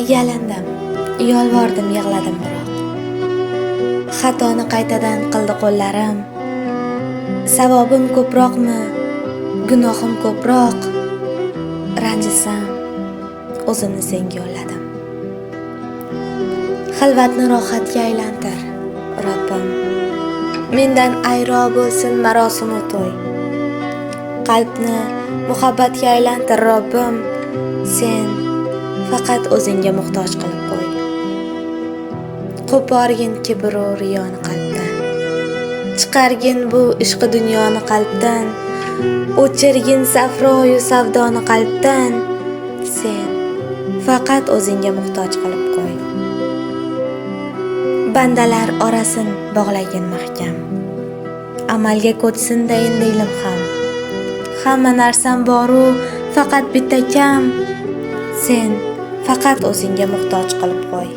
Yalindim, yolvordim, yig'ladim biroq. Xatoni qaytadan qildi qo'llarim. Savobim ko'proqmi, gunohim ko'proq. Ranjisam, o'zimni senga yo'lladim. Xilvatni rohatga aylantir, Robbim. Mendan ayro bo'lsin marosimu to'y. Qalbni muhabbatga aylantir, Robbim. Sen faqat o'zingga muhtoj qilib qo'y. Qo'porgin kibr va riyoni qalbdan. Chiqargin bu ishqi dunyoni qalbdan. O'chirgin safroyu savdoni qalbdan. Sen faqat o'zingga muhtoj qilib qo'y. Bandalar orasin bog'lagin mahkam. Amalga ko'chsin-da endi ilm ham. Hamma narsam boru faqat bitta kam. Sen faqat o'zingga muhtoj qilib qo'y.